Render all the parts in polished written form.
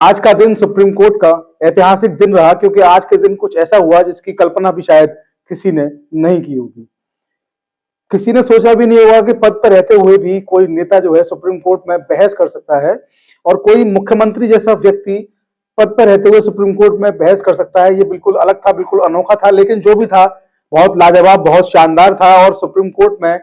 आज का दिन सुप्रीम कोर्ट का ऐतिहासिक दिन रहा, क्योंकि आज के दिन कुछ ऐसा हुआ जिसकी कल्पना भी शायद किसी ने नहीं की होगी। किसी ने सोचा भी नहीं होगा कि पद पर रहते हुए भी कोई नेता जो है सुप्रीम कोर्ट में बहस कर सकता है, और कोई मुख्यमंत्री जैसा व्यक्ति पद पर रहते हुए सुप्रीम कोर्ट में बहस कर सकता है। ये बिल्कुल अलग था, बिल्कुल अनोखा था, लेकिन जो भी था बहुत लाजवाब, बहुत शानदार था। और सुप्रीम कोर्ट में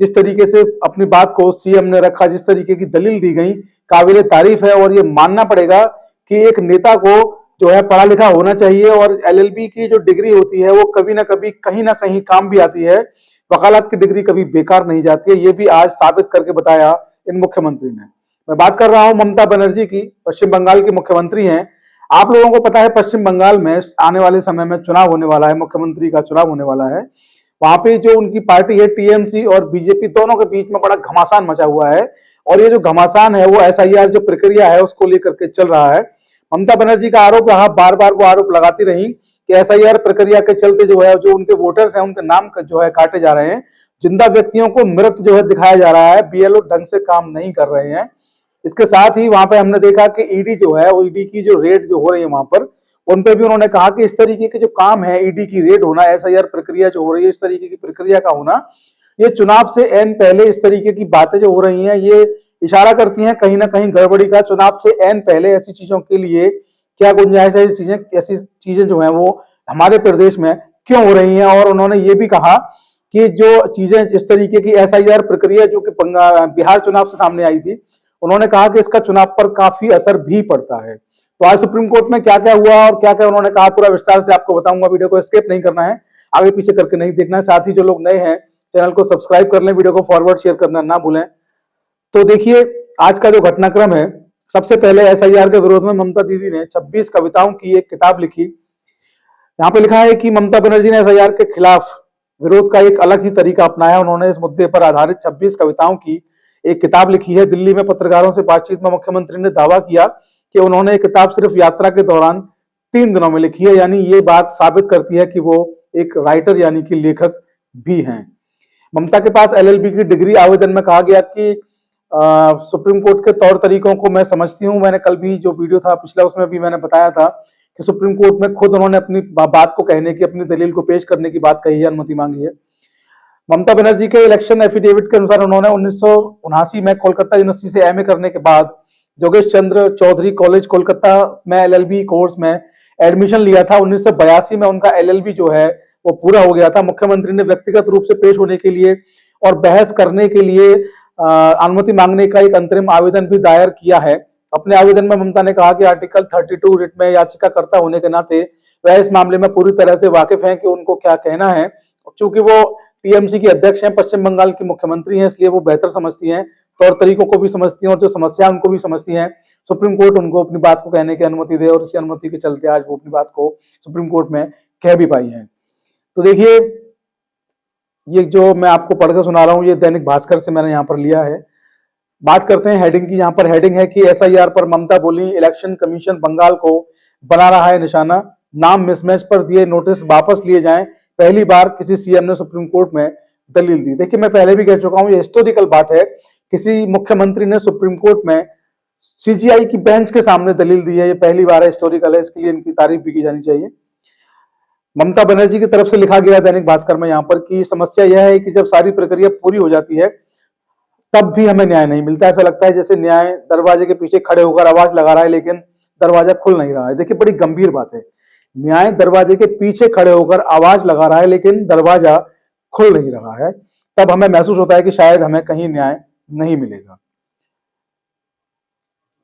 जिस तरीके से अपनी बात को सीएम ने रखा, जिस तरीके की दलील दी गई, काबिले तारीफ है। और ये मानना पड़ेगा कि एक नेता को जो है पढ़ा लिखा होना चाहिए, और एलएलबी की जो डिग्री होती है वो कभी ना कभी कहीं ना कहीं काम भी आती है। वकालत की डिग्री कभी बेकार नहीं जाती है, ये भी आज साबित करके बताया इन मुख्यमंत्री ने। मैं बात कर रहा हूं ममता बनर्जी की, पश्चिम बंगाल की मुख्यमंत्री हैं। आप लोगों को पता है पश्चिम बंगाल में आने वाले समय में चुनाव होने वाला है, मुख्यमंत्री का चुनाव होने वाला है। वहां पे जो उनकी पार्टी है टीएमसी और बीजेपी, दोनों के बीच में बड़ा घमासान मचा हुआ है। और ये जो घमासान है वो एसआईआर जो प्रक्रिया है उसको लेकर के चल रहा है। ममता बनर्जी का आरोप रहा, बार बार वो आरोप लगाती रही कि एसआईआर प्रक्रिया के चलते जो है, जो उनके वोटर्स हैं उनके नाम जो है काटे जा रहे हैं, जिंदा व्यक्तियों को मृत जो है दिखाया जा रहा है, बीएलओ ढंग से काम नहीं कर रहे हैं। इसके साथ ही वहां पे हमने देखा कि ईडी जो है, वो ईडी की जो रेड जो हो रही है वहां पर, उन पे भी उन्होंने कहा कि इस तरीके के जो काम है, ईडी की रेड होना, एसआईआर प्रक्रिया जो हो रही है, इस तरीके की प्रक्रिया का होना, ये चुनाव से एन पहले इस तरीके की बातें जो हो रही हैं, ये इशारा करती हैं कहीं ना कहीं गड़बड़ी का। चुनाव से एन पहले ऐसी चीजों के लिए क्या गुंजाइश है? ऐसी चीजें जो है वो हमारे प्रदेश में क्यों हो रही हैं? और उन्होंने ये भी कहा कि जो चीजें इस तरीके की एसआईआर प्रक्रिया जो कि बिहार चुनाव से सामने आई थी, उन्होंने कहा कि इसका चुनाव पर काफी असर भी पड़ता है। तो आज सुप्रीम कोर्ट में क्या क्या हुआ और क्या क्या उन्होंने कहा, पूरा विस्तार से आपको बताऊंगा। वीडियो को स्किप नहीं करना है, आगे पीछे करके नहीं देखना है। साथ ही जो लोग नए हैं चैनल को सब्सक्राइब कर लें, वीडियो को फॉरवर्ड शेयर करना ना भूलें। तो देखिए आज का जो घटनाक्रम है, सबसे पहले एसआईआर के विरोध में ममता दीदी ने 26 कविताओं की एक किताब लिखी। यहाँ पे लिखा है कि ममता बनर्जी ने एसआईआर के खिलाफ विरोध का एक अलग ही तरीका अपनाया। उन्होंने इस मुद्दे पर आधारित 26 कविताओं की एक किताब लिखी है। दिल्ली में पत्रकारों से बातचीत में मुख्यमंत्री ने दावा किया कि उन्होंने एक किताब सिर्फ यात्रा के दौरान 3 दिनों में लिखी है। यानी ये बात साबित करती है कि वो एक राइटर यानी कि लेखक भी हैं। ममता के पास एलएलबी की डिग्री, आवेदन में कहा गया कि सुप्रीम कोर्ट के तौर तरीकों को मैं समझती हूँ। मैंने कल भी जो वीडियो था पिछला, उसमें भी मैंने बताया था कि सुप्रीम कोर्ट में खुद उन्होंने अपनी बात को कहने की, अपनी दलील को पेश करने की बात कही है, अनुमति मांगी है। ममता बनर्जी के इलेक्शन एफिडेविट के अनुसार उन्होंने 1979 में कोलकाता यूनिवर्सिटी से एमए करने के बाद जोगेश चंद्र चौधरी कॉलेज कोलकाता में एलएलबी कोर्स में एडमिशन लिया था। 1982 में उनका एलएलबी जो है वो पूरा हो गया था। मुख्यमंत्री ने व्यक्तिगत रूप से पेश होने के लिए और बहस करने के लिए अनुमति मांगने का एक अंतरिम आवेदन भी दायर किया है। अपने आवेदन में ममता ने कहा कि आर्टिकल 32 रिट में याचिकाकर्ता होने के नाते वह इस मामले में पूरी तरह से वाकिफ हैं कि उनको क्या कहना है। चूंकि वो टीएमसी की अध्यक्ष हैं, पश्चिम बंगाल की मुख्यमंत्री हैं, इसलिए वो बेहतर समझती हैं, तौर तरीकों को भी समझती हैं और जो समस्या उनको भी समझती हैं। सुप्रीम कोर्ट उनको अपनी बात को कहने की अनुमति दे, और इसी अनुमति के चलते आज वो अपनी बात को सुप्रीम कोर्ट में कह भी पाई हैं। तो देखिए, ये जो मैं आपको पढ़कर सुना रहा हूँ, ये दैनिक भास्कर से मैंने यहाँ पर लिया है। बात करते हैं हेडिंग की। यहाँ पर हेडिंग है कि एसआईआर पर ममता बोली, इलेक्शन कमीशन बंगाल को बना रहा है निशाना, नाम मिसमैच पर दिए नोटिस वापस लिए जाएं, पहली बार किसी सीएम ने सुप्रीम कोर्ट में दलील दी। देखिए, मैं पहले भी कह चुका हूं, ये हिस्टोरिकल बात है। किसी मुख्यमंत्री ने सुप्रीम कोर्ट में सीजीआई की बेंच के सामने दलील दी है, ये पहली बार है, हिस्टोरिकल है, इसके लिए इनकी तारीफ भी की जानी चाहिए। ममता बनर्जी की तरफ से लिखा गया दैनिक भास्कर में यहाँ पर कि समस्या यह है कि जब सारी प्रक्रिया पूरी हो जाती है तब भी हमें न्याय नहीं मिलता। ऐसा लगता है जैसे न्याय दरवाजे के पीछे खड़े होकर आवाज लगा रहा है, लेकिन दरवाजा खुल नहीं रहा है। देखिए, बड़ी गंभीर बात है। न्याय दरवाजे के पीछे खड़े होकर आवाज लगा रहा है, लेकिन दरवाजा खुल नहीं रहा है। तब हमें महसूस होता है कि शायद हमें कहीं न्याय नहीं मिलेगा।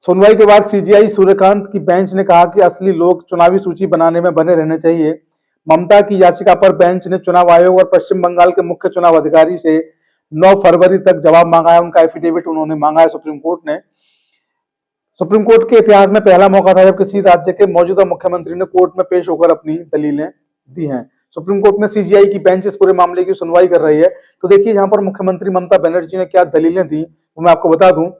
सुनवाई के बाद सीजीआई सूर्यकांत की बेंच ने कहा कि असली लोग चुनावी सूची बनाने में बने रहने चाहिए। ममता की याचिका पर बेंच ने चुनाव आयोग और पश्चिम बंगाल के मुख्य चुनाव अधिकारी से 9 फरवरी तक जवाब मांगा है। उनका एफिडेविट उन्होंने मांगा है सुप्रीम कोर्ट ने। सुप्रीम कोर्ट के इतिहास में पहला मौका था जब किसी राज्य के मौजूदा मुख्यमंत्री ने कोर्ट में पेश होकर अपनी दलीलें दी हैं। सुप्रीम कोर्ट में सीजीआई की बेंच इस पूरे मामले की सुनवाई कर रही है। तो देखिए, यहाँ पर मुख्यमंत्री ममता बनर्जी ने क्या दलीलें दी वो मैं आपको बता दूं।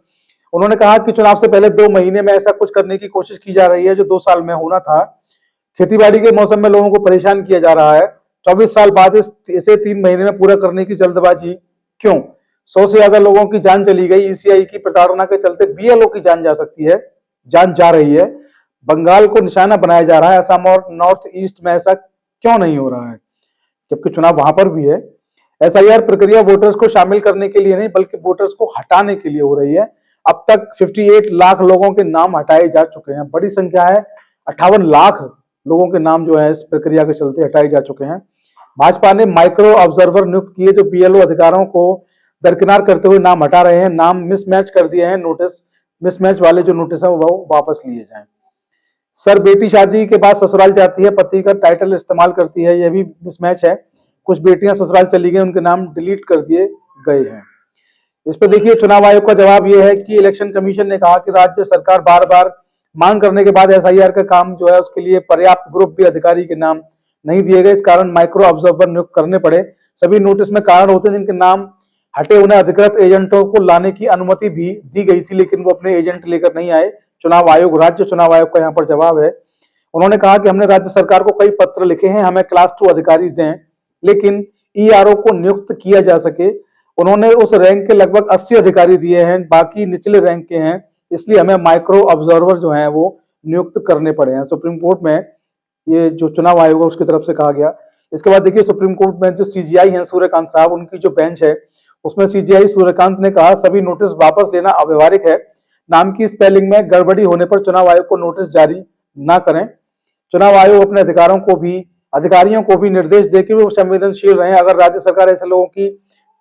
उन्होंने कहा कि चुनाव से पहले 2 महीने में ऐसा कुछ करने की कोशिश की जा रही है जो 2 साल में होना था। खेतीबाड़ी के मौसम में लोगों को परेशान किया जा रहा है। 24 साल बाद इसे 3 महीने में पूरा करने की जल्दबाजी क्यों? 100 से ज्यादा लोगों की जान चली गई। ईसीआई की प्रताड़ना के चलते बीएलओ की जान जा सकती है, जान जा रही है। बंगाल को निशाना बनाया जा रहा है, असम और नॉर्थ ईस्ट में ऐसा क्यों नहीं हो रहा है, जबकि चुनाव वहां पर भी है। एसआईआर प्रक्रिया वोटर्स को शामिल करने के लिए नहीं बल्कि वोटर्स को हटाने के लिए हो रही है। अब तक 58 लाख लोगों के नाम हटाए जा चुके हैं, बड़ी संख्या है। 58 लाख लोगों के नाम जो है इस प्रक्रिया के चलते हटाए जा चुके हैं। भाजपा ने माइक्रो ऑब्जर्वर नियुक्त किए जो बीएलओ अधिकारों को दरकिनार करते हुए नाम हटा रहे हैं, नाम मिसमैच कर दिए हैं, नोटिस मिसमैच वाले जो नोटिस है वो वापस लिए जाएं। सर बेटी शादी के बाद ससुराल जाती है, पति का टाइटल इस्तेमाल करती है, यह भी मिसमैच है। कुछ बेटियां ससुराल चली गई, उनके नाम डिलीट कर दिए गए हैं। इस पर देखिए चुनाव आयोग का जवाब यह है कि इलेक्शन कमीशन ने कहा कि राज्य सरकार बार बार मांग करने के बाद एसआईआर का काम जो है उसके लिए पर्याप्त ग्रुप भी अधिकारी के नाम नहीं दिए गए, इस कारण माइक्रो ऑब्जर्वर नियुक्त करने पड़े। सभी नोटिस में कारण होते हैं जिनके नाम हटे, उन्हें अधिकृत एजेंटों को लाने की अनुमति भी दी गई थी, लेकिन वो अपने एजेंट लेकर नहीं आए। चुनाव आयोग, राज्य चुनाव आयोग का यहाँ पर जवाब है। उन्होंने कहा कि हमने राज्य सरकार को कई पत्र लिखे हैं, हमें क्लास 2 अधिकारी दें, लेकिन ईआरओ को नियुक्त किया जा सके। उन्होंने उस रैंक के लगभग 80 अधिकारी दिए हैं, बाकी निचले रैंक के हैं, इसलिए हमें माइक्रो ऑब्जर्वर जो हैं वो नियुक्त करने पड़े हैं। सुप्रीम कोर्ट में ये जो चुनाव आयोग है उसकी तरफ से कहा गया। इसके बाद देखिए सुप्रीम कोर्ट में जो सीजीआई हैं सूर्यकांत साहब, उनकी जो बेंच है उसमें सीजीआई सूर्यकांत ने कहा सभी नोटिस वापस लेना अव्यवहारिक है, नाम की स्पेलिंग में गड़बड़ी होने पर चुनाव आयोग को नोटिस जारी न करें। चुनाव आयोग अपने अधिकारियों को भी निर्देश दे कि वो संवेदनशील रहें। अगर राज्य सरकार ऐसे लोगों की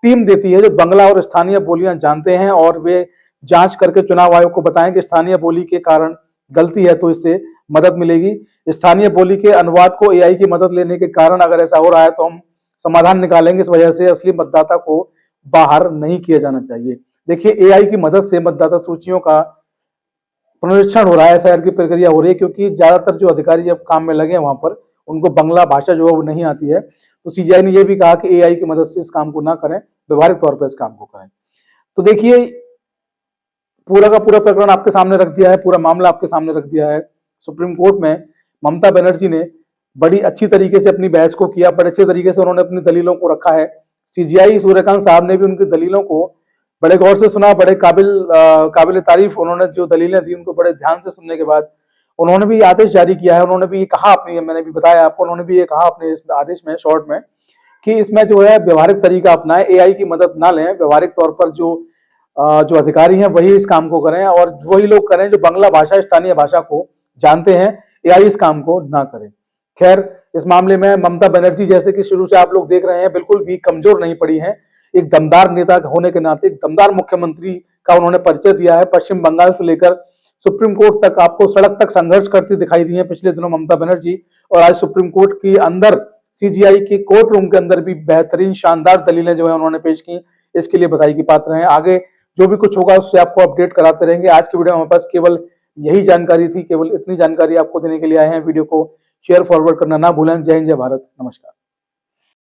टीम देती है जो बंगला और स्थानीय बोलियां जानते हैं और वे जांच करके चुनाव आयोग को बताएं कि स्थानीय बोली के कारण गलती है तो इससे मदद मिलेगी। स्थानीय बोली के अनुवाद को एआई की मदद लेने के कारण अगर ऐसा हो रहा है तो हम समाधान निकालेंगे। इस वजह से असली मतदाता को बाहर नहीं किया जाना चाहिए। देखिए एआई की मदद से मतदाता सूचियों का पुनरीक्षण हो रहा है, एसआईआर की प्रक्रिया हो रही है, क्योंकि ज्यादातर जो अधिकारी जब काम में लगे हैं वहां पर उनको बंगला भाषा जो है वो नहीं आती है। तो सीजीआई ने यह भी कहा कि एआई की मदद से इस काम को ना करें, व्यवहारिक तौर पर इस काम को करें। तो देखिए पूरा का पूरा प्रकरण आपके सामने रख दिया है, पूरा मामला आपके सामने रख दिया है। सुप्रीम कोर्ट में ममता बनर्जी ने बड़ी अच्छी तरीके से अपनी बहस को किया, बड़े अच्छे तरीके से उन्होंने अपनी दलीलों को रखा है। सीजीआई सूर्यकांत साहब ने भी उनकी दलीलों को बड़े गौर से सुना, बड़े काबिल तारीफ उन्होंने जो दलीलें दी उनको बड़े ध्यान से सुनने के बाद उन्होंने भी आदेश जारी किया है। उन्होंने भी ये कहा अपनी, मैंने भी बताया आपको, उन्होंने भी ये कहा अपने इस आदेश में शॉर्ट में कि इसमें जो है व्यवहारिक तरीका अपनाएं, एआई की मदद ना लें, व्यवहारिक तौर पर जो अधिकारी हैं वही इस काम को करें और वही लोग करें जो बांग्ला भाषा, स्थानीय भाषा को जानते हैं, एआई इस काम को ना करें। खैर इस मामले में ममता बनर्जी जैसे कि शुरू से आप लोग देख रहे हैं बिल्कुल भी कमजोर नहीं पड़ी हैं। एक दमदार नेता होने के नाते, एक दमदार मुख्यमंत्री का उन्होंने परिचय दिया है। पश्चिम बंगाल से लेकर सुप्रीम कोर्ट तक आपको सड़क तक संघर्ष करती दिखाई दी है पिछले दिनों ममता बनर्जी, और आज सुप्रीम कोर्ट के अंदर सीजीआई के कोर्ट रूम के अंदर भी बेहतरीन शानदार दलीलें जो है उन्होंने पेश की, इसके लिए बधाई की पात्र हैं। आगे जो भी कुछ होगा उससे आपको अपडेट कराते रहेंगे। आज की वीडियो में हमारे पास केवल यही जानकारी थी, केवल इतनी जानकारी आपको देने के लिए आए हैं। वीडियो को शेयर फॉरवर्ड करना ना भूलें। जय हिंद, जय भारत, नमस्कार।